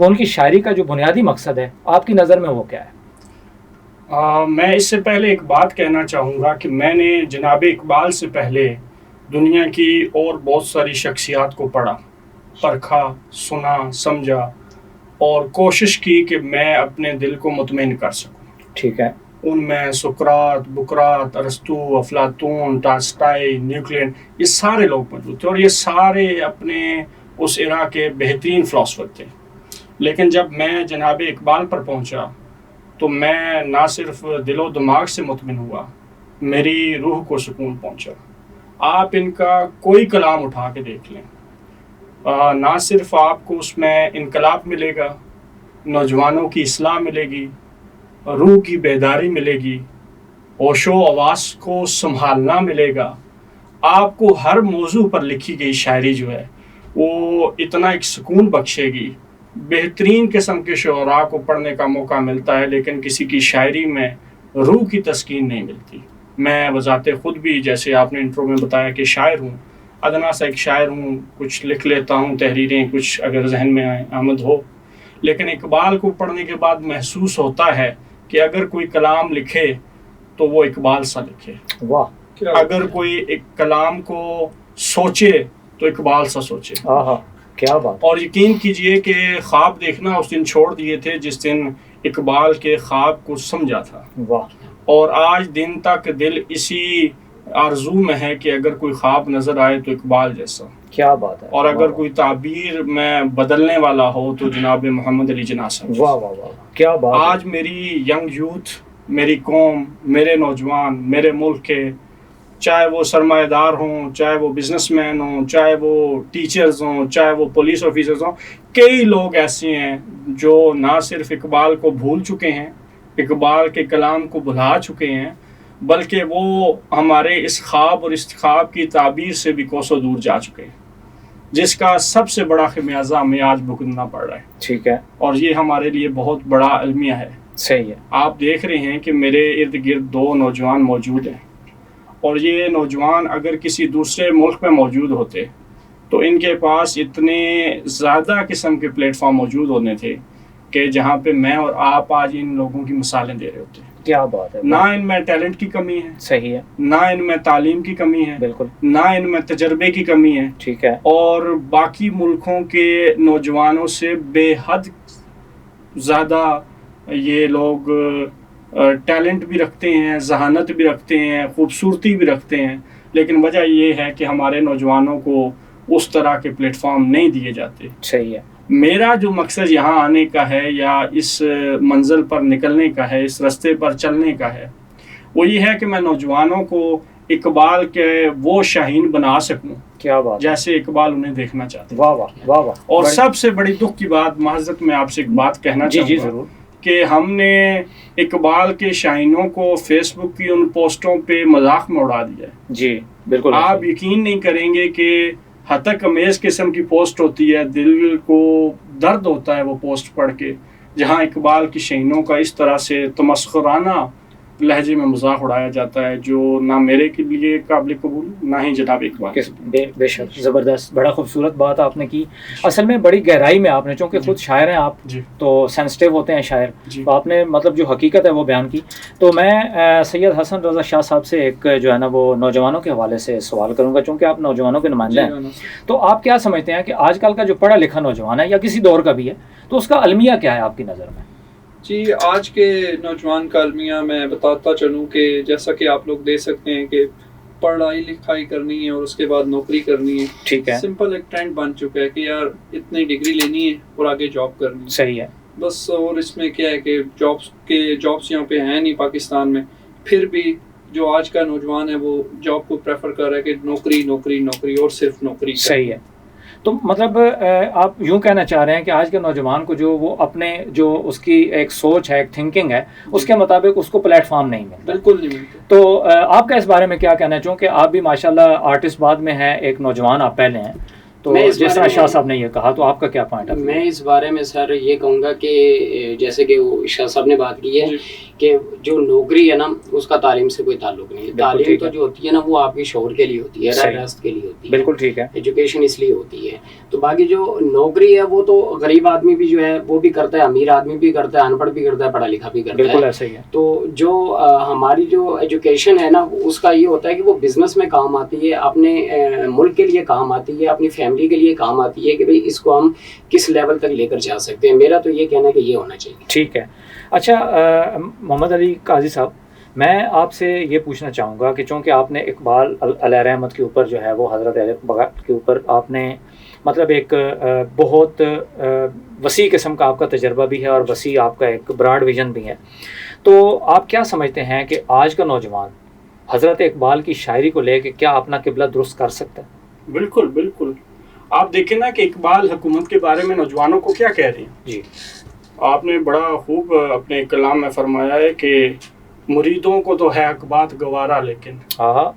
وہ ان کی شاعری کا جو بنیادی مقصد ہے آپ کی نظر میں وہ کیا ہے؟ میں اس سے پہلے ایک بات کہنا چاہوں گا کہ میں نے جناب اقبال سے پہلے دنیا کی اور بہت ساری شخصیات کو پڑھا، پرکھا، سنا، سمجھا اور کوشش کی کہ میں اپنے دل کو مطمئن کر سکوں۔ ٹھیک ہے۔ ان میں سقراط، بقراط، ارسطو، افلاطون، ٹالسٹائی، نیوکلین، یہ سارے لوگ موجود تھے اور یہ سارے اپنے اس ایرا کے بہترین فلاسفر تھے۔ لیکن جب میں جناب اقبال پر پہنچا تو میں نہ صرف دل و دماغ سے مطمئن ہوا، میری روح کو سکون پہنچا۔ آپ ان کا کوئی کلام اٹھا کے دیکھ لیں، نہ صرف آپ کو اس میں انقلاب ملے گا، نوجوانوں کی اصلاح ملے گی، روح کی بیداری ملے گی، ہوش و حواس کو سنبھالنا ملے گا، آپ کو ہر موضوع پر لکھی گئی شاعری جو ہے وہ اتنا ایک سکون بخشے گی۔ بہترین قسم کے شعراء کو پڑھنے کا موقع ملتا ہے لیکن کسی کی شاعری میں روح کی تسکین نہیں ملتی۔ میں بذات خود بھی، جیسے آپ نے انٹرو میں بتایا، کہ شاعر ہوں، ادنا سا ایک شاعر ہوں، کچھ لکھ لیتا ہوں تحریریں، کچھ اگر ذہن میں آمد ہو، لیکن اقبال کو پڑھنے کے بعد محسوس ہوتا ہے کہ اگر کوئی کلام لکھے تو وہ اقبال سا لکھے، واہ، اگر کوئی ایک کلام کو سوچے تو اقبال سا سوچے۔ کیا بات۔ اور یقین کیجئے کہ خواب دیکھنا اس دن چھوڑ دیے تھے جس دن اقبال کے خواب کو سمجھا تھا، واہ، اور آج دن تک دل اسی آرزو میں ہے کہ اگر کوئی خواب نظر آئے تو اقبال جیسا۔ کیا بات ہے۔ اور اگر کوئی تعبیر میں بدلنے والا ہو تو جناب محمد علی جناح صاحب۔ واہ واہ واہ، کیا بات۔ آج میری ینگ یوتھ، میری قوم، میرے نوجوان، میرے ملک کے، چاہے وہ سرمایہ دار ہوں، چاہے وہ بزنس مین ہوں، چاہے وہ ٹیچرز ہوں، چاہے وہ پولیس آفیسرز ہوں، کئی لوگ ایسے ہیں جو نہ صرف اقبال کو بھول چکے ہیں، اقبال کے کلام کو بھلا چکے ہیں، بلکہ وہ ہمارے اس خواب اور اس خواب کی تعبیر سے بھی کوسوں دور جا چکے ہیں، جس کا سب سے بڑا خمیازہ ہمیں آج بھگتنا پڑ رہا ہے۔ ٹھیک ہے۔ اور یہ ہمارے لیے بہت بڑا المیہ ہے۔ صحیح ہے۔ آپ دیکھ رہے ہیں کہ میرے ارد گرد 2 نوجوان موجود ہیں، اور یہ نوجوان اگر کسی دوسرے ملک میں موجود ہوتے تو ان کے پاس اتنے زیادہ قسم کے پلیٹ فارم موجود ہونے تھے کہ جہاں پہ میں اور آپ آج ان لوگوں کی مثالیں دے رہے ہوتے ہیں۔ کیا بات ہے۔ نہ ان میں ٹیلنٹ کی کمی ہے، صحیح ہے، نہ ان میں تعلیم کی کمی ہے، بالکل، نہ ان میں تجربے کی کمی ہے، ٹھیک ہے، اور باقی ملکوں کے نوجوانوں سے بے حد زیادہ یہ لوگ ٹیلنٹ بھی رکھتے ہیں، ذہانت بھی رکھتے ہیں، خوبصورتی بھی رکھتے ہیں، لیکن وجہ یہ ہے کہ ہمارے نوجوانوں کو اس طرح کے پلیٹ فارم نہیں دیے جاتے۔ صحیح ہے۔ میرا جو مقصد یہاں آنے کا ہے یا اس منزل پر نکلنے کا ہے، اس رستے پر چلنے کا ہے، وہ یہ ہے کہ میں نوجوانوں کو اقبال کے وہ شاہین بنا سکوں کیا بات، جیسے اقبال انہیں دیکھنا چاہتے ہیں۔ واہ واہ واہ واہ۔ اور سب سے بڑی دکھ کی بات، معذرت میں آپ سے ایک بات کہنا جی چاہوں گا، ضرور، کہ ہم نے اقبال کے شاہینوں کو فیس بک کی ان پوسٹوں پہ مذاق میں اڑا دیا ہے۔ جی بالکل۔ آپ یقین نہیں کریں گے کہ ہتک امیز قسم کی پوسٹ ہوتی ہے، دل کو درد ہوتا ہے وہ پوسٹ پڑھ کے، جہاں اقبال کی شاہینوں کا اس طرح سے تمسخرانہ لہجے میں مذاق اڑایا جاتا ہے، جو نہ میرے کے لیے قابل قبول، نہ ہی جناب اقبال۔ بے شک، زبردست، بڑا خوبصورت بات آپ نے کی، اصل میں بڑی گہرائی میں آپ نے، چونکہ خود شاعر ہیں آپ، جی تو سینسٹیو ہوتے ہیں شاعر، جی تو آپ نے مطلب جو حقیقت ہے وہ بیان کی۔ تو میں سید حسن رضا شاہ صاحب سے ایک جو ہے نا وہ نوجوانوں کے حوالے سے سوال کروں گا، چونکہ آپ نوجوانوں کے نمائندے ہیں، تو آپ کیا سمجھتے ہیں کہ آج کل کا جو پڑھا لکھا نوجوان ہے یا کسی دور کا بھی ہے، تو اس کا المیہ کیا ہے آپ کی نظر میں؟ جی، آج کے نوجوان کا المیہ میں بتاتا چلوں کہ جیسا کہ آپ لوگ دیکھ سکتے ہیں کہ پڑھائی لکھائی کرنی ہے اور اس کے بعد نوکری کرنی ہے، ٹھیک ہے، سمپل ایک ٹرینڈ بن چکا ہے کہ یار اتنی ڈگری لینی ہے اور آگے جاب کرنی ہے، صحیح ہے، بس۔ اور اس میں کیا ہے کہ جابس یہاں پہ ہیں نہیں پاکستان میں، پھر بھی جو آج کا نوجوان ہے وہ جاب کو پریفر کر رہا ہے کہ نوکری نوکری نوکری اور صرف نوکری۔ صحیح ہے، تو مطلب آپ یوں کہنا چاہ رہے ہیں کہ آج کے نوجوان کو جو وہ اپنے جو اس کی ایک سوچ ہے، ایک تھنکنگ ہے، اس کے مطابق اس کو پلیٹ فارم نہیں ملتا، بالکل نہیں ملتا۔ تو آپ کا اس بارے میں کیا کہنا چاہوں کہ آپ بھی ماشاءاللہ آرٹسٹ بعد میں ہیں، ایک نوجوان آپ پہلے ہیں، تو جس طرح شاہ صاحب نے یہ کہا، تو آپ کا کیا پوائنٹ ہے؟ میں اس بارے میں سر یہ کہوں گا کہ جیسے کہ وہ شاہ صاحب نے بات کی ہے کہ جو نوکری ہے نا اس کا تعلیم سے کوئی تعلق نہیں ہے. تعلیم تو جو ہوتی ہے نا وہ آپ کی شعور کے لیے ہوتی ہے, رائے راست کے لیے ہوتی ہے. بالکل ٹھیک ہے. ایجوکیشن اس لیے ہوتی ہے. تو باقی جو نوکری ہے وہ تو غریب آدمی بھی جو ہے وہ بھی کرتا ہے, امیر آدمی بھی کرتا ہے, ان پڑھ بھی کرتا ہے, پڑھا لکھا بھی کرتا ہے. بالکل ایسا ہی ہے. تو جو ہماری جو ایجوکیشن ہے نا اس کا یہ ہوتا ہے کہ وہ بزنس میں کام آتی ہے, اپنے ملک کے لیے کام آتی ہے, اپنی فیملی کے لیے کام آتی ہے کہ بھئی اس کو ہم کس لیول تک لے کر جا سکتے ہیں. میرا تو یہ کہنا ہے کہ یہ ہونا چاہیے. ٹھیک ہے. اچھا محمد علی قاضی صاحب, میں آپ سے یہ پوچھنا چاہوں گا کہ چونکہ آپ نے اقبال علیہ رحمت کے اوپر جو ہے وہ حضرت اقبال کے اوپر آپ نے مطلب ایک بہت وسیع قسم کا آپ کا تجربہ بھی ہے اور وسیع آپ کا ایک براڈ ویژن بھی ہے, تو آپ کیا سمجھتے ہیں کہ آج کا نوجوان حضرت اقبال کی شاعری کو لے کے کیا اپنا قبلہ درست کر سکتا ہے؟ بالکل بالکل. آپ دیکھیں نا کہ اقبال حکومت کے بارے میں نوجوانوں کو کیا کہہ رہے ہیں. جی آپ نے بڑا خوب اپنے کلام میں فرمایا ہے کہ مریدوں کو تو ہے حق بات گوارا لیکن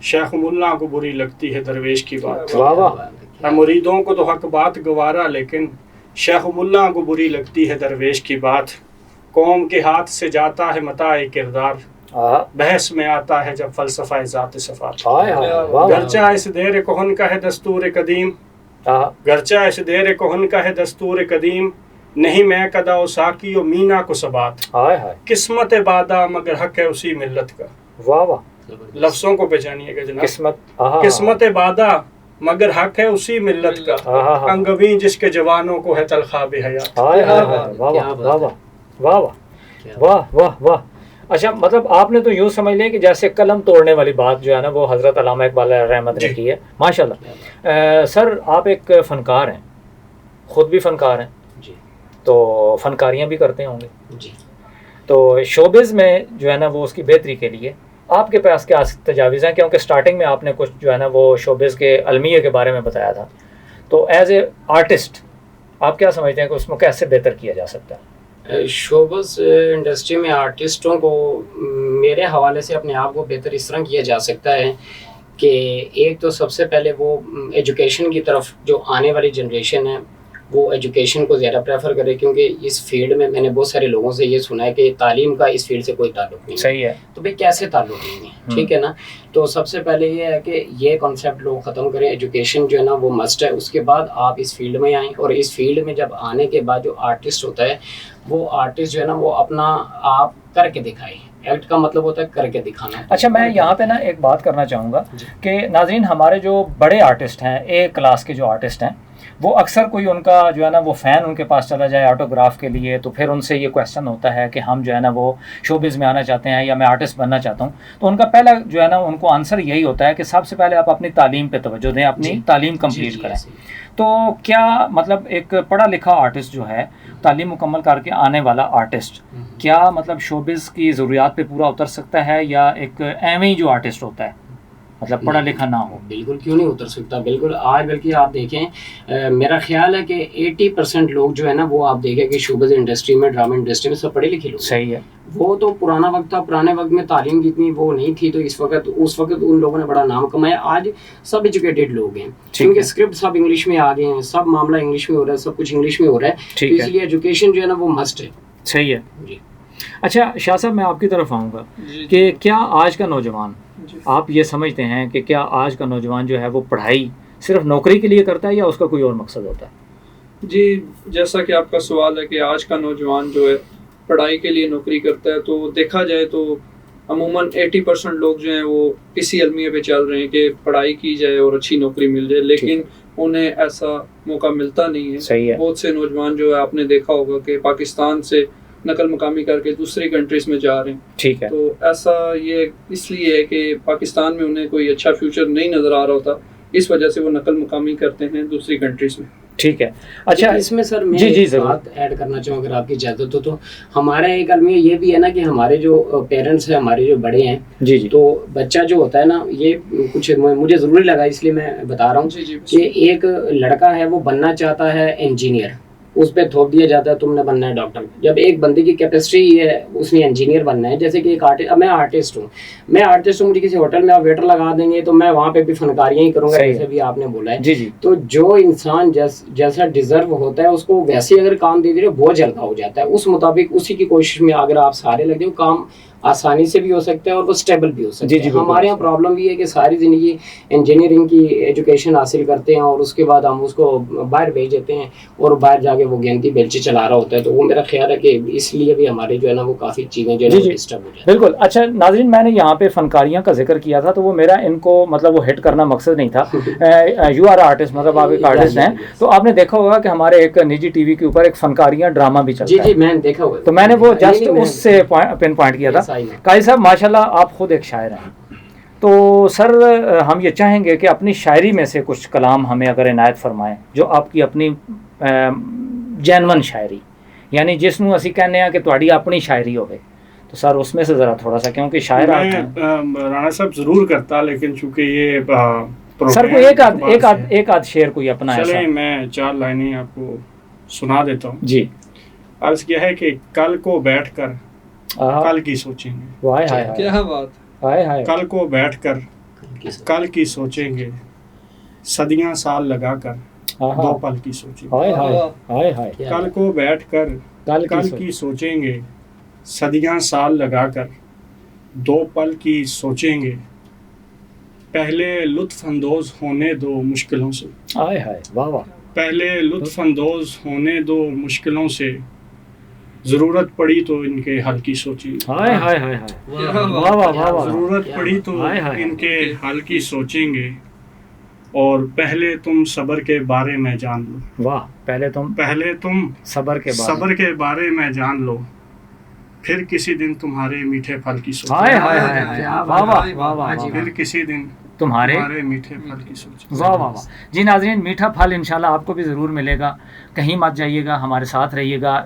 شیخ ملا کو بری لگتی ہے درویش کی بات. واہ واہ. مریدوں کو تو حق بات گوارا لیکن شیخ ملا کو بری لگتی ہے درویش کی بات. قوم کے ہاتھ سے جاتا ہے متاع کردار, بحث میں آتا ہے جب فلسفہ ذات صفات. گرچہ اس دیر کہن کا ہے دستور قدیم, گرچہ اس دیر کہن کا ہے دستور قدیم, نہیں میں کدا و ساکی و مینا کو ثبات. قسمت بادہ مگر حق ہے اسی ملت کا. واہ واہ. لفظوں کو پہچانیے گا جناب. قسمت بادہ مگر حق ہے اسی ملت کا, انگویں جس کے جوانوں کو ہے تلخا بے حیات. واہ واہ واہ واہ واہ واہ. اچھا مطلب آپ نے تو یوں سمجھ لیں کہ جیسے قلم توڑنے والی بات جو ہے نا وہ حضرت علامہ اقبال علیہ رحمت نے کی ہے. ماشاء اللہ. سر آپ ایک فنکار ہیں, خود بھی فنکار ہیں جی, تو فنکاریاں بھی کرتے ہوں گے جی. تو شوبز میں جو ہے نا وہ اس کی بہتری کے لیے آپ کے پاس کیا تجاویز ہیں؟ کیونکہ سٹارٹنگ میں آپ نے کچھ جو ہے نا وہ شوبز کے المیہ کے بارے میں بتایا تھا, تو ایز اے آرٹسٹ آپ کیا سمجھتے ہیں کہ اس میں کیسے بہتر کیا جا سکتا ہے؟ شوبز انڈسٹری میں آرٹسٹوں کو میرے حوالے سے اپنے آپ کو بہتر اس طرح کیا جا سکتا ہے کہ ایک تو سب سے پہلے وہ ایجوکیشن کی طرف جو آنے والی جنریشن ہے وہ ایجوکیشن کو زیادہ پریفر کرے, کیونکہ اس فیلڈ میں نے بہت سارے لوگوں سے یہ سنا ہے کہ تعلیم کا اس فیلڈ سے کوئی تعلق نہیں. صحیح ہے. تو بھائی کیسے تعلق نہیں ہے, ٹھیک ہے نا. تو سب سے پہلے یہ ہے کہ یہ کانسیپٹ لوگ ختم کریں, ایجوکیشن جو ہے نا وہ مسٹ ہے. اس کے بعد آپ اس فیلڈ میں آئیں, اور اس فیلڈ میں جب آنے کے بعد جو آرٹسٹ ہوتا ہے وہ آرٹسٹ جو ہے نا وہ اپنا آپ کر کے دکھائے. ایکٹ کا مطلب ہوتا ہے کر کے دکھانا. اچھا میں یہاں پہ نا ایک بات کرنا چاہوں گا کہ ناظرین ہمارے جو بڑے آرٹسٹ ہیں, اے کلاس کے جو آرٹسٹ ہیں, وہ اکثر کوئی ان کا جو ہے نا وہ فین ان کے پاس چلا جائے آٹوگراف کے لیے, تو پھر ان سے یہ کویشچن ہوتا ہے کہ ہم جو ہے نا وہ شوبز میں آنا چاہتے ہیں یا میں آرٹسٹ بننا چاہتا ہوں. تو ان کا پہلا جو ہے نا ان کو آنسر یہی ہوتا ہے کہ سب سے پہلے آپ اپنی تعلیم پہ توجہ دیں, اپنی تعلیم کمپلیٹ کریں. تو کیا مطلب ایک پڑھا لکھا آرٹسٹ جو ہے, تعلیم مکمل کر کے آنے والا آرٹسٹ, کیا مطلب شوبز کی ضروریات پہ پورا اتر سکتا ہے, یا ایک ایویں ہی جو آرٹسٹ ہوتا ہے مطلب پڑھا لکھا نہ ہو؟ بالکل کیوں نہیں اتر سکتا, بالکل. آج بلکہ آپ دیکھیں میرا خیال ہے کہ 80% لوگ جو ہے نا وہ آپ دیکھیں کہ شوبز انڈسٹری میں, ڈرامہ انڈسٹری میں سب پڑھے لکھے لوگ. صحیح ہے. وہ تو پرانا وقت تھا, پرانے وقت میں تعلیم کی اتنی وہ نہیں تھی, تو اس وقت ان لوگوں نے بڑا نام کمایا. آج سب ایجوکیٹڈ لوگ ہیں, کیونکہ اسکرپٹ سب انگلش میں آ گئے ہیں, سب معاملہ انگلش میں ہو رہا ہے, سب کچھ انگلش میں ہو رہا ہے, تو اس لیے ایجوکیشن جو ہے نا وہ مسٹ ہے. صحیح ہے جی. اچھا شاہ صاحب میں آپ کی طرف آؤں گا کہ کیا آج کا نوجوان, آپ یہ سمجھتے ہیں کہ کیا آج کا نوجوان جو ہے وہ پڑھائی صرف نوکری کے لیے کرتا ہے یا اس کا کوئی اور مقصد ہوتا ہے؟ جی, جیسا کہ آپ کا سوال ہے کہ آج کا نوجوان جو ہے پڑھائی کے لیے نوکری کرتا ہے, تو دیکھا جائے تو عموماً 80% لوگ جو ہیں وہ اسی المیہ پہ چل رہے ہیں کہ پڑھائی کی جائے اور اچھی نوکری مل جائے, لیکن انہیں ایسا موقع ملتا نہیں ہے. صحیح ہے. بہت سے نوجوان جو ہے آپ نے دیکھا ہوگا کہ پاکستان سے نقل مقامی کر کے دوسری کنٹریز میں جا رہے ہیں. ٹھیک ہے. تو ایسا یہ اس لیے ہے کہ پاکستان میں انہیں کوئی اچھا فیوچر نہیں نظر آ رہا ہوتا, اس وجہ سے وہ نقل مقامی کرتے ہیں دوسری کنٹریز میں. ٹھیک ہے. اچھا اس میں سر میں ایک بات ایڈ کرنا چاہوں اگر آپ کی اجازت ہو تو. ہمارا ایک المیہ یہ بھی ہے نا کہ ہمارے جو پیرنٹس ہیں, ہمارے جو بڑے ہیں, تو بچہ جو ہوتا ہے نا, یہ کچھ مجھے ضروری لگا اس لیے میں بتا رہا ہوں کہ ایک لڑکا ہے وہ بننا چاہتا ہے انجینئر, اس پہ تھوپ دیا جاتا ہے تم نے بننا ہے ڈاکٹر. جب ایک بندے کی کیپیسٹی ہے اس نے انجینئر بننا ہے, جیسے کہ ایک آرٹسٹ, اب میں آرٹسٹ ہوں, مجھے کسی ہوٹل میں آپ ویٹر لگا دیں گے تو میں وہاں پہ بھی فنکاریاں ہی کروں گا, جیسے بھی آپ نے بولا ہے. تو جو انسان جیسا ڈیزرو ہوتا ہے اس کو ویسے اگر کام دے دے وہ جلدا ہو جاتا ہے, اس مطابق اسی کی کوشش میں اگر آپ سارے لگ جائیں کام آسانی سے بھی ہو سکتا ہے اور وہ اسٹیبل بھی ہو سکتا جی ہے. ہمارے یہاں پرابلم یہ ہے کہ ساری زندگی انجینئرنگ کی ایجوکیشن حاصل کرتے ہیں اور اس کے بعد ہم اس کو باہر بھیج دیتے ہیں اور باہر جا کے وہ گنتی بیلچی چلا رہا ہوتا ہے. تو وہ میرا خیال ہے کہ اس لیے بھی ہمارے جو ہے نا وہ کافی چیزیں جو ہے نا ڈسٹرب ہو جاتی ہیں. بالکل. اچھا ناظرین، میں نے یہاں پہ فنکاریاں کا ذکر کیا تھا، تو وہ میرا ان کو مطلب وہ ہٹ کرنا مقصد نہیں تھا. یو آر آرٹسٹ، مطلب آپ ایک آرٹسٹ ہیں، تو آپ نے دیکھا ہوگا کہ ہمارے ایک نجی ٹی وی کے اوپر ایک فنکاریاں ڈرامہ بھی چلتا ہے. جی میں نے دیکھا ہوا ہے. تو میں نے وہ جسٹ اس سے پن پوائنٹ کیا تھا. قاضی صاحب ماشاءاللہ آپ خود ایک شاعر ہیں، تو سر ہم یہ چاہیں گے کہ اپنی شاعری میں سے کچھ کلام ہمیں اگر عنایت فرمائیں، جو آپ کی اپنی جینون شاعری، یعنی جس نوں اسی کہنے ہیں کہ تہاڈی اپنی شاعری ہوگی، تو سر اس میں سے ذرا تھوڑا سا، کیونکہ شاعر آپ ہیں. رانا صاحب ضرور کرتا، لیکن چونکہ یہ سر کوئی ایک آدھ شعر کوئی اپنا ایسا. چلیں میں 4 لائنیں آپ کو سنا دیتا ہوں. جی. عرض کیا ہے کہ کل کو بیٹھ کر کل کی سوچیں گے. وائے ہائے ہائے، کیا بات. ہائے ہائے. کل کو بیٹھ کر کل کی سوچیں گے، صدیاں سال لگا کر 2 پل کی سوچیں گے. ہائے ہائے ہائے ہائے. کل کو بیٹھ کر کل کی سوچیں گے، صدیاں سال لگا کر 2 پل کی سوچیں گے. پہلے لطف اندوز ہونے دو مشکلوں سے. ہائے ہائے، واہ واہ. پہلے لطف اندوز ہونے دو مشکلوں سے، ضرورت پڑی تو ان کے حل کی سوچیں گے. ہائے ہائے ہائے ہائے، واہ واہ واہ واہ. ضرورت پڑی تو ان کے حل کی سوچیں گے، اور پہلے تم صبر کے بارے میں جان لو. واہ. پہلے تم صبر کے بارے میں جان لو، پھر کسی دن تمہارے میٹھے پھل کی سوچیں. ہائے ہائے ہائے، واہ واہ واہ واہ. پھر کسی دن تمہارے میٹھے پھل کی سوچیں. واہ واہ واہ. جی ناظرین، میٹھا پھل انشاءاللہ آپ کو بھی ضرور ملے گا. کہیں مت جائیے گا، ہمارے ساتھ رہیے گا.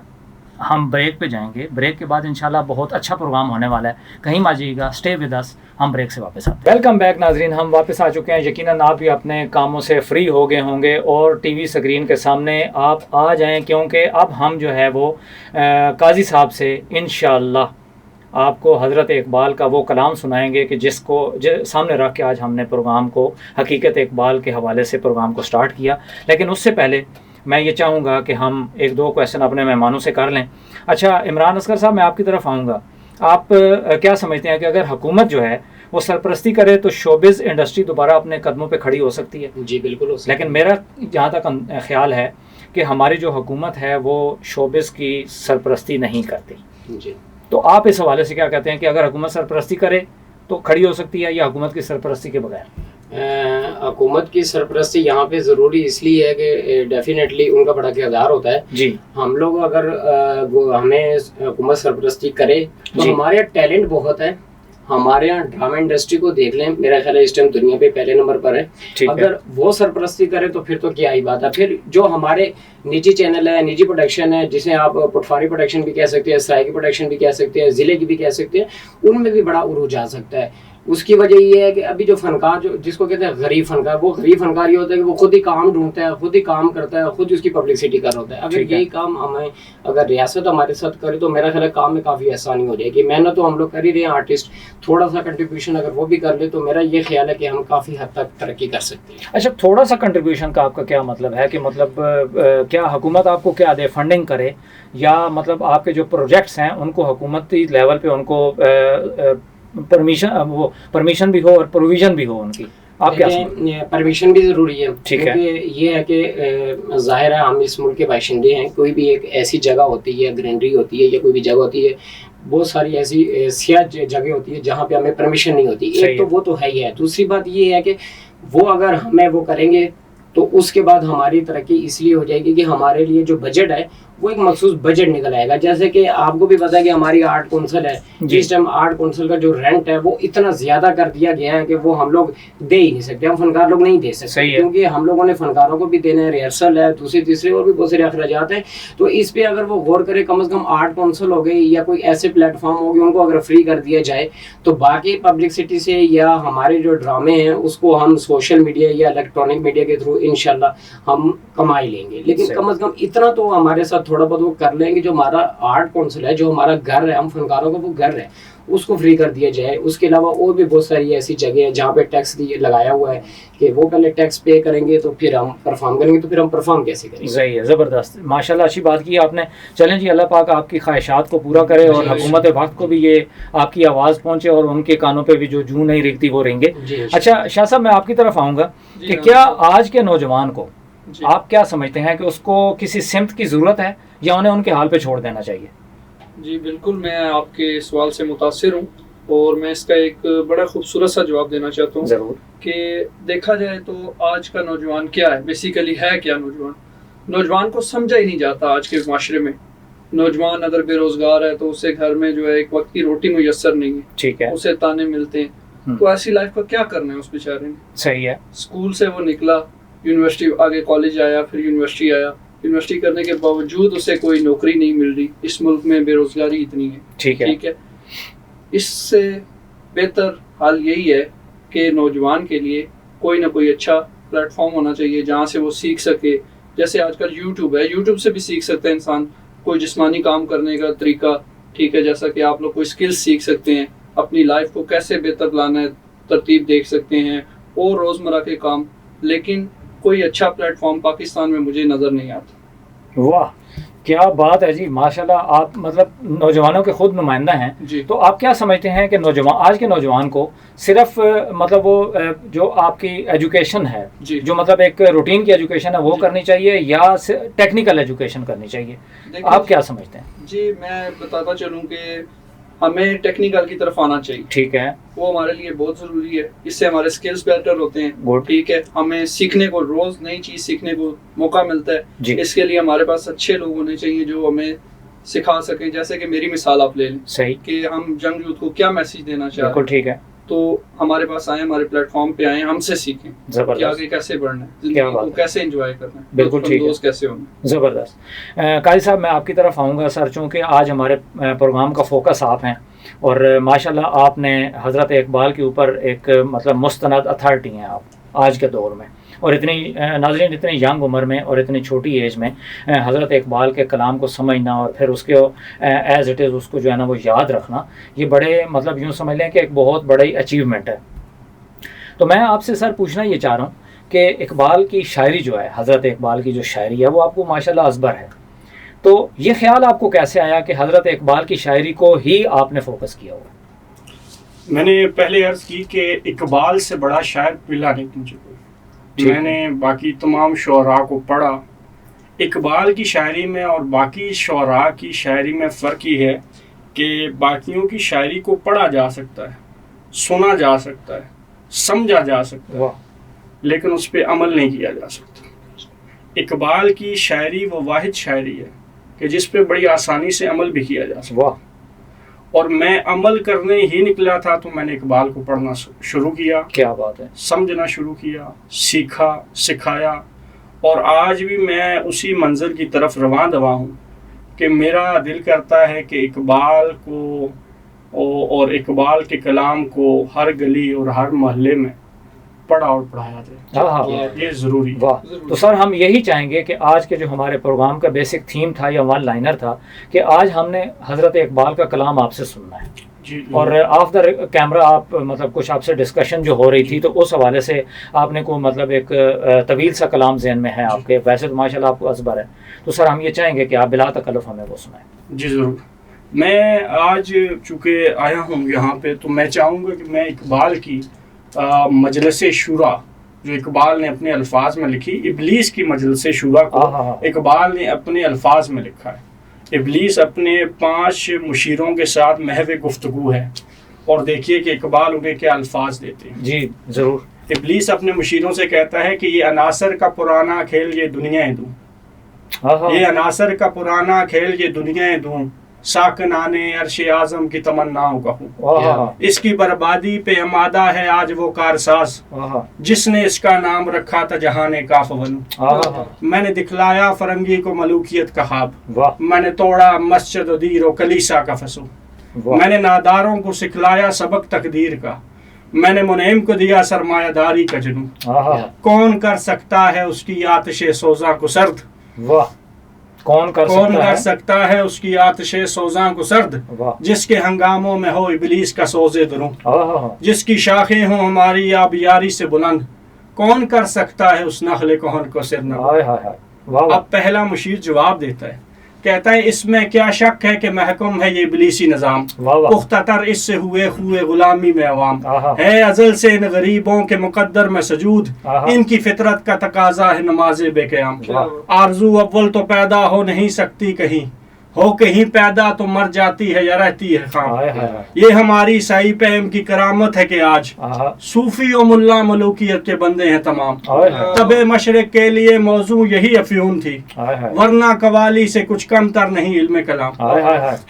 ہم بریک پہ جائیں گے، بریک کے بعد انشاءاللہ بہت اچھا پروگرام ہونے والا ہے. کہیں مت جائیے گا، اسٹے ود اس. ہم بریک سے واپس آتے ہیں. ویلکم بیک ناظرین، ہم واپس آ چکے ہیں. یقیناً آپ بھی اپنے کاموں سے فری ہو گئے ہوں گے اور ٹی وی اسکرین کے سامنے آپ آ جائیں، کیونکہ اب ہم جو ہے وہ قاضی صاحب سے انشاءاللہ آپ کو حضرت اقبال کا وہ کلام سنائیں گے کہ جس کو سامنے رکھ کے آج ہم نے پروگرام کو حقیقت اقبال کے حوالے سے پروگرام کو سٹارٹ کیا. لیکن اس سے پہلے میں یہ چاہوں گا کہ ہم 1-2 کویشچن اپنے مہمانوں سے کر لیں. اچھا عمران اصغر صاحب، میں آپ کی طرف آؤں گا. آپ کیا سمجھتے ہیں کہ اگر حکومت جو ہے وہ سرپرستی کرے تو شوبز انڈسٹری دوبارہ اپنے قدموں پہ کھڑی ہو سکتی ہے؟ جی بالکل ہو سکتی ہے. لیکن میرا جہاں تک خیال ہے کہ ہماری جو حکومت ہے وہ شوبز کی سرپرستی نہیں کرتی. جی. تو آپ اس حوالے سے کیا کہتے ہیں کہ اگر حکومت سرپرستی کرے تو کھڑی ہو سکتی ہے یا حکومت کی سرپرستی کے بغیر؟ حکومت کی سرپرستی یہاں پہ ضروری اس لیے ہے کہ ڈیفینیٹلی ان کا بڑا کردار ہوتا ہے. جی. ہم لوگ اگر ہمیں حکومت سرپرستی کرے تو ہمارے ٹیلنٹ بہت ہے. ہمارے یہاں ڈرامہ انڈسٹری کو دیکھ لیں، میرا خیال ہے اس ٹائم دنیا پہ پہلے نمبر پر ہے. اگر وہ سرپرستی کرے تو پھر تو کیا ہی بات ہے. پھر جو ہمارے نجی چینل ہے، نجی پروڈکشن ہے، جسے آپ پٹفاری پروڈکشن بھی کہہ سکتے ہیں، سرائے کی پروڈکشن بھی کہہ سکتے ہیں، ضلع کی بھی کہہ سکتے ہیں، ان میں بھی بڑا عروج آ سکتا ہے. اس کی وجہ یہ ہے کہ ابھی جو فنکار جس کو کہتے ہیں غریب فنکار، وہ غریب فنکار یہ ہوتا ہے کہ وہ خود ہی کام ڈھونڈتا ہے، خود ہی کام کرتا ہے، خود اس کی پبلسٹی کر ہوتا ہے. اگر یہی کام ہمیں اگر ریاست ہمارے ساتھ کرے تو میرا خیال ہے کام میں کافی آسانی ہو جائے گی. محنت تو ہم لوگ کر ہی رہے ہیں آرٹسٹ، تھوڑا سا کنٹریبیوشن اگر وہ بھی کر لے تو میرا یہ خیال ہے کہ ہم کافی حد تک ترقی کر سکتے ہیں. اچھا، تھوڑا سا کنٹریبیوشن کا آپ کا کیا مطلب ہے کہ مطلب کیا حکومت آپ کو کیا دے، فنڈنگ کرے، یا مطلب آپ کے جو پروجیکٹس ہیں ان کو حکومتی لیول پہ ان کو پرمیشن بھی ہو اور پروویژن بھی ہو ان کی؟ آپ کیا پرمیشن بھی ضروری ہے. کیونکہ یہ ہے کہ ظاہر ہے ہم اس ملک کے باشندے ہیں. کوئی بھی ایک ایسی جگہ ہوتی ہے، گرینری ہوتی ہے یا کوئی بھی جگہ ہوتی ہے، بہت ساری ایسی سیاہ جگہ ہوتی ہے جہاں پہ ہمیں پرمیشن نہیں ہوتی. ایک تو وہ تو ہے ہی ہے. دوسری بات یہ ہے کہ وہ اگر ہمیں وہ کریں گے تو اس کے بعد ہماری ترقی اس لیے ہو جائے گی کہ ہمارے لیے جو بجٹ ہے وہ ایک مخصوص بجٹ نکل آئے گا. جیسے کہ آپ کو بھی پتا ہے کہ ہماری آرٹ کونسل ہے، جس ٹائم آرٹ کونسل کا جو رینٹ ہے وہ اتنا زیادہ کر دیا گیا ہے کہ وہ ہم لوگ دے ہی نہیں سکتے. ہم فنکار لوگ نہیں دے سکتے کیونکہ ہم لوگوں نے فنکاروں کو بھی دینا ہے، ریہرسل ہے، دوسری تیسری اور بھی بہت سارے اخراجات ہیں. تو اس پہ اگر وہ غور کرے، کم از کم آرٹ کونسل ہو گئی یا کوئی ایسے پلیٹ فارم ہوگی ان کو اگر فری کر دیا جائے تو باقی پبلسٹی سے یا ہمارے جو ڈرامے ہیں اس کو ہم سوشل میڈیا یا الیکٹرانک میڈیا کے تھرو انشاءاللہ ہم کما ہی لیں گے. لیکن کم از کم اتنا تو ہمارے ساتھ تھوڑا بہت وہ کر لیں گے. جو ہمارا آرٹ کونسل ہے, جو ہمارا گھر ہے, ہم فنکاروں کا وہ گھر ہے, اس کو فری کر دیا جائے. اس کے علاوہ اور بھی بہت ساری ایسی جگہ ہیں جہاں پہ ٹیکس لگایا ہوا ہے کہ وہ پہلے ٹیکس پے کریں گے تو پھر ہم پرفارم کریں گے, تو پھر ہم پرفارم کیسے کریں گے. صحیح ہے, زبردست, ماشاءاللہ اچھی بات کی آپ نے. چلیں جی, اللہ پاک آپ کی خواہشات کو پورا کرے اور حکومت وقت کو بھی یہ آپ کی آواز پہنچے اور ان کے کانوں پہ بھی جو جوں نہیں ریگتی وہ رہیں گے. اچھا شاہ صاحب, میں آپ کی طرف آؤں گا کہ کیا آج کے نوجوان کو آپ کیا سمجھتے ہیں کہ اس کو کسی سمت کی ضرورت ہے یا انہیں ان کے حال پہ چھوڑ دینا چاہیے؟ جی بالکل, میں آپ کے سوال سے متاثر ہوں اور میں اس کا ایک بڑا خوبصورت سا جواب دینا چاہتا ہوں. ضرور. کہ دیکھا جائے تو آج کا نوجوان کیا ہے, بیسیکلی ہے کیا نوجوان کو سمجھا ہی نہیں جاتا آج کے معاشرے میں. نوجوان اگر بے روزگار ہے تو اسے گھر میں جو ہے ایک وقت کی روٹی میسر نہیں ہے, ٹھیک ہے, اسے تانے ملتے ہیں. تو ایسی لائف کا کیا کرنا ہے اس بیچارے نے. صحیح ہے. اسکول سے وہ نکلا, یونیورسٹی, آگے کالج آیا, پھر یونیورسٹی آیا. یونیورسٹی کرنے کے باوجود اسے کوئی نوکری نہیں مل رہی. اس ملک میں بے روزگاری اتنی ہے. ٹھیک ہے. اس سے بہتر حال یہی ہے کہ نوجوان کے لیے کوئی نہ کوئی اچھا پلیٹ فارم ہونا چاہیے جہاں سے وہ سیکھ سکے. جیسے آج کل یوٹیوب ہے, یوٹیوب سے بھی سیکھ سکتا ہے انسان کوئی جسمانی کام کرنے کا طریقہ. ٹھیک ہے, جیسا کہ آپ لوگ کوئی اسکلس سیکھ سکتے ہیں, اپنی لائف کو کیسے بہتر لانا ہے ترتیب دیکھ سکتے ہیں, اور روزمرہ کے کام. لیکن کوئی اچھا پلیٹ فارم پاکستان میں مجھے نظر نہیں آتا. واہ, کیا بات ہے جی, ماشاءاللہ. آپ مطلب نوجوانوں کے خود نمائندہ ہیں. جی. تو آپ کیا سمجھتے ہیں کہ آج کے نوجوان کو صرف مطلب وہ جو آپ کی ایجوکیشن ہے, جی, جو مطلب ایک روٹین کی ایجوکیشن ہے وہ کرنی چاہیے یا ٹیکنیکل ایجوکیشن کرنی چاہیے؟ آپ کیا سمجھتے ہیں؟ جی میں بتاتا چلوں کہ ہمیں ٹیکنیکل کی طرف آنا چاہیے. ٹھیک ہے, وہ ہمارے لیے بہت ضروری ہے. اس سے ہمارے اسکلز بیٹر ہوتے ہیں. ٹھیک ہے, ہمیں سیکھنے کو, روز نئی چیز سیکھنے کو موقع ملتا ہے. جی. اس کے لیے ہمارے پاس اچھے لوگ ہونے چاہیے جو ہمیں سکھا سکیں. جیسے کہ میری مثال آپ لے لیں. صحیح. کہ ہم ینگ یوتھ کو کیا میسج دینا چاہتے ہیں. بالکل ٹھیک ہے. تو ہمارے پاس آئیں, ہمارے پلیٹ فارم پہ آئیں, ہم سے سیکھیں کہ آگے کیسے بڑھنا ہے, زندگی کو کیسے انجوائے کرنا ہے, بالکل ٹھیک ہے, کیسے ہونا. زبردست. قاضی صاحب, میں آپ کی طرف آؤں گا سر, چونکہ آج ہمارے پروگرام کا فوکس آپ ہیں اور ماشاءاللہ آپ نے حضرت اقبال کے اوپر ایک مطلب مستند اتھارٹی ہیں آپ آج کے دور میں, اور اتنی ناظرین اتنی ینگ عمر میں اور اتنی چھوٹی ایج میں حضرت اقبال کے کلام کو سمجھنا اور پھر اس کے ایز اٹ از اس کو جو ہے نا وہ یاد رکھنا, یہ بڑے مطلب یوں سمجھ لیں کہ ایک بہت بڑی اچیومنٹ ہے. تو میں آپ سے سر پوچھنا یہ چاہ رہا ہوں کہ اقبال کی شاعری جو ہے, حضرت اقبال کی جو شاعری ہے وہ آپ کو ماشاءاللہ ازبر ہے, تو یہ خیال آپ کو کیسے آیا کہ حضرت اقبال کی شاعری کو ہی آپ نے فوکس کیا ہوا؟ میں نے پہلے عرض کی کہ اقبال سے بڑا شاعر ملا نہیں مجھے کوئی. میں نے باقی تمام شعراء کو پڑھا. اقبال کی شاعری میں اور باقی شعراء کی شاعری میں فرق یہ ہے کہ باقیوں کی شاعری کو پڑھا جا سکتا ہے, سنا جا سکتا ہے, سمجھا جا سکتا ہے, لیکن اس پہ عمل نہیں کیا جا سکتا. اقبال کی شاعری وہ واحد شاعری ہے کہ جس پہ بڑی آسانی سے عمل بھی کیا جا سکتا. اور میں عمل کرنے ہی نکلا تھا تو میں نے اقبال کو پڑھنا شروع کیا. کیا بات ہے. سمجھنا شروع کیا, سیکھا, سکھایا, اور آج بھی میں اسی منظر کی طرف رواں دواں ہوں کہ میرا دل کرتا ہے کہ اقبال کو اور اقبال کے کلام کو ہر گلی اور ہر محلے میں پڑھا اور پڑھایا جائے. یہ ضروری. واہ. تو سر ہم یہی چاہیں گے کہ آج کے جو ہمارے پروگرام کا بیسک تھیم تھا یا ون لائنر تھا کہ آج ہم نے حضرت اقبال کا کلام آپ سے سننا ہے. اور آف دا کیمرہ آپ مطلب کچھ آپ سے ڈسکشن جو ہو رہی تھی تو اس حوالے سے آپ نے کوئی مطلب ایک طویل سا کلام ذہن میں ہے آپ کے, ویسے تو ماشاء اللہ آپ کو ازبر ہے, تو سر ہم یہ چاہیں گے کہ آپ بلا تکلف ہمیں وہ سنائیں. جی ضرور. میں آج چونکہ آیا ہوں یہاں پہ تو میں چاہوں گا کہ میں اقبال کی مجلس شورا جو اقبال نے اپنے الفاظ میں لکھی, ابلیس کی مجلس شورا کو اقبال نے اپنے الفاظ میں لکھا ہے. ابلیس اپنے 5 مشیروں کے ساتھ محو گفتگو ہے, اور دیکھیے کہ اقبال انہیں کیا الفاظ دیتے ہیں. جی ضرور. ابلیس اپنے مشیروں سے کہتا ہے کہ یہ عناصر کا پرانا کھیل یہ دنیا دوں, یہ عناصر کا پرانا کھیل یہ دنیا دوں, ساکنان عرش اعظم کی تمناؤں کا ہوں. اس کی بربادی پہ آمادہ ہے آج وہ کارساز جس نے اس کا نام رکھا تھا جہان کاف بنو. میں نے دکھلایا فرنگی کو ملوکیت کا خواب, میں نے توڑا مسجد و دیر و کلیسا کا فسو, میں نے ناداروں کو سکھلایا سبق تقدیر کا, میں نے منعم کو دیا سرمایہ داری کا جنوں. کون کر سکتا ہے اس کی آتش سوزاں کو سرد, کون کر سکتا ہے اس کی آتش سوزاں کو سرد، جس کے ہنگاموں میں ہو ابلیس کا سوز دروں، جس کی شاخیں ہوں ہماری آبیاری سے بلند، کون کر سکتا ہے اس نخل کہن کو سر نگو۔ اب پہلا مشیر جواب دیتا ہے، کہتا ہے اس میں کیا شک ہے کہ محکوم ہے یہ ابلیسی نظام، پختہ تر اس سے ہوئے خوئے غلامی میں عوام، ہے ازل سے ان غریبوں کے مقدر میں سجود، ان کی فطرت کا تقاضا ہے نماز بے قیام، آرزو اول تو پیدا ہو نہیں سکتی کہیں، ہو کہیں پیدا تو مر جاتی ہے یا رہتی ہے خام، یہ ہماری سائی پیم کی کرامت ہے کہ آج صوفی و ملا ملوکیت کے بندے ہیں تمام، طب مشرق کے لیے موضوع یہی افیون تھی، ورنہ قوالی سے کچھ کم تر نہیں علم کلام،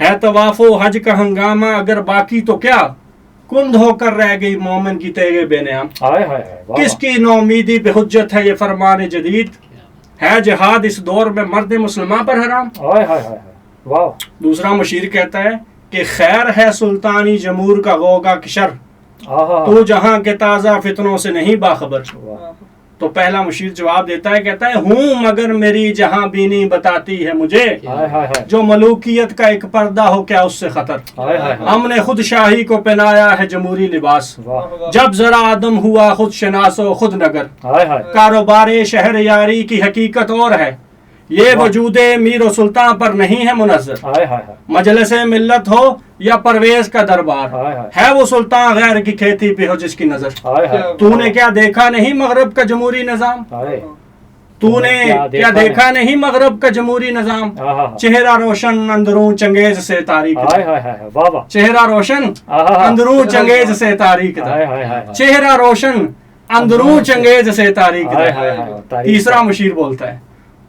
ہے طواف و حج کا ہنگامہ اگر باقی تو کیا کند ہو کر رہ گئی مومن کی تیغ بے نیام، کس کی نومیدی پہ حجت ہے یہ فرمان جدید، ہے جہاد اس دور میں مرد مسلمان پر حرام۔ دوسرا مشیر کہتا ہے کہ خیر ہے سلطانی جمہور کا غوغا کشر، تو جہاں کے تازہ فتنوں سے نہیں باخبر۔ تو پہلا مشیر جواب دیتا ہے، کہتا ہے ہوں مگر میری جہاں بینی بتاتی ہے مجھے، جو ملوکیت کا ایک پردہ ہو کیا اس سے خطر، ہم نے خود شاہی کو پہنایا ہے جمہوری لباس، جب ذرا آدم ہوا خود شناس و خود نگر، کاروبار شہر یاری کی حقیقت اور ہے، یہ وجود میر و سلطان پر نہیں ہے منظر، مجلس ملت ہو یا پرویز کا دربار، ہے وہ سلطان غیر کی کھیتی پہ ہو جس کی نظر، تو نے کیا دیکھا نہیں مغرب کا جمہوری نظام، تو نے کیا دیکھا نہیں مغرب کا جمہوری نظام، چہرہ روشن اندروں چنگیز سے تاریک، چہرہ روشن اندروں چنگیز سے تاریک، چہرہ روشن اندروں چنگیز سے تاریک۔ تیسرا مشیر بولتا ہے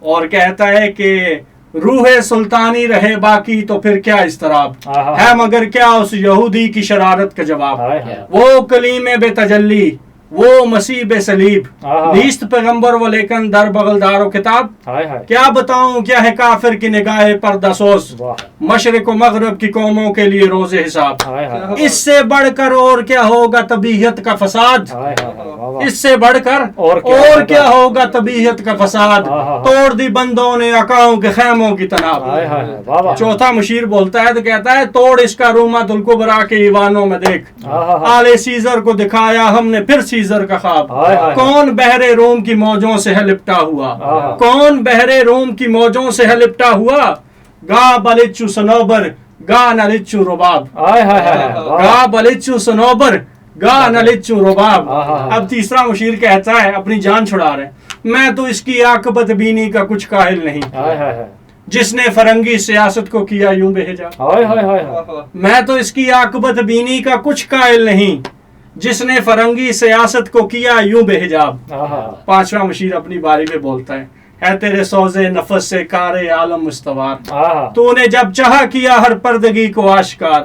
اور کہتا ہے کہ روح سلطانی رہے باقی تو پھر کیا اضطراب ہے، مگر کیا اس یہودی کی شرارت کا جواب، وہ کلیم بے تجلی وہ مسیح بے صلیب، نیست پیغمبر وہ لیکن در بغل دار و کتاب، کیا بتاؤں کیا ہے کافر کی نگاہ پردہ سوز، مشرق و مغرب کی قوموں کے لیے روز حساب، اس سے بڑھ کر اور کیا ہوگا طبیعت کا فساد، اس سے بڑھ کر اور کیا ہوگا طبیعت کا فساد، توڑ دی بندوں نے عقاؤں کے خیموں کی تناب۔ چوتھا مشیر بولتا ہے تو کہتا ہے توڑ اس کا روما دل کو برا کے ایوانوں میں دیکھ، آلے سیزر کو دکھایا ہم نے پھر سیزر کا خواب، کون بحر روم کی موجوں سے ہے لپٹا ہوا، کون بحر روم کی موجوں سے ہے لپٹا ہوا، گا بلچو سنوبر گا نلچو رباب، گا بلچو سنوبر گا نلچو رباب۔ اب تیسرا مشیر کہتا ہے اپنی جان چھڑا رہے، میں تو اس کی عاقبت بینی کا کچھ قائل نہیں، جس نے فرنگی سیاست کو کیا یوں بے حجاب، میں تو اس کی عاقبت بینی کا کچھ قائل نہیں، جس نے فرنگی سیاست کو کیا یوں بے حجاب۔ پانچواں مشیر اپنی باری میں بولتا ہے تیرے سوزے نفس سے کار عالم مستوار، تو نے جب چاہا کیا ہر پردگی کو آشکار،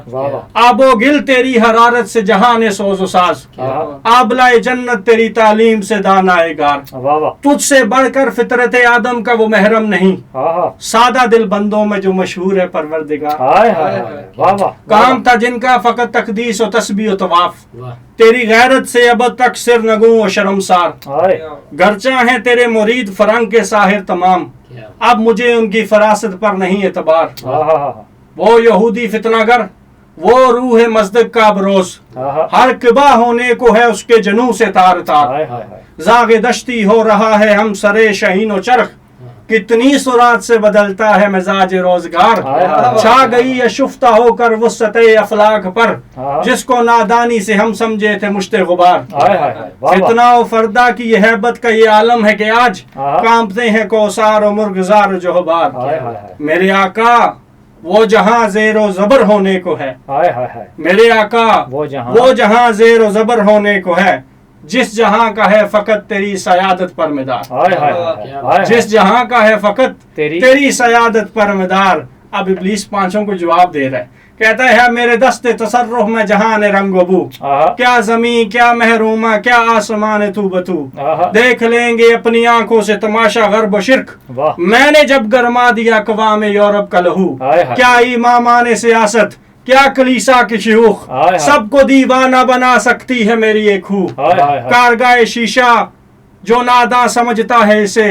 آب و گل تیری حرارت سے جہان سوز و ساز، آبلائے جنت تیری تعلیم سے دانائے گار، تجھ سے بڑھ کر فطرت آدم کا وہ محرم نہیں، سادہ دل بندوں میں جو مشہور ہے پروردگار، کام تھا جن کا فقط تقدیس و تسبیح و طواف، تیری غیرت سے اب تک سر نگوں و شرمسار، گرچہ ہیں تیرے مرید فرنگ کے ساحر تمام، اب مجھے ان کی فراست پر نہیں اعتبار، وہ یہودی فتنہ گر وہ روح مصدق کا بروز، ہر قبا ہونے کو ہے اس کے جنوں سے تار تار، زاغ دشتی ہو رہا ہے ہم سرے شہین و چرخ، کتنی سرعت سے بدلتا ہے مزاج روزگار، چھا گئی ہے شفتہ ہو کر وسط افلاک پر، جس کو نادانی سے ہم سمجھے تھے مشت غبار، فتنہ و فردا کی یہ ہیبت کا یہ عالم ہے کہ آج کانپتے ہیں کوثار و مرغزار جوہبار، میرے آقا وہ جہاں زیر و زبر ہونے کو ہے، میرے آقا وہ جہاں زیر و زبر ہونے کو ہے، جس جہاں کا ہے فقط تیری سیادت پر مدار، جس جہاں کا ہے فقط تیری سیادت پر مدار۔ اب ابلیس پانچوں کو جواب دے رہا ہے، کہتا ہے میرے دست تصرف میں جہان رنگ و بو، کیا زمین کیا محرومہ کیا آسمان تو بتو، دیکھ لیں گے اپنی آنکھوں سے تماشا غرب و شرک، میں نے جب گرما دیا اقوام یورپ کا لہو، کیا امامان سیاست کیا کلیسا کی شیوخ، سب کو دیوانہ بنا سکتی ہے میری ایک ہو، کارگاہ شیشہ جو ناداں سمجھتا ہے اسے،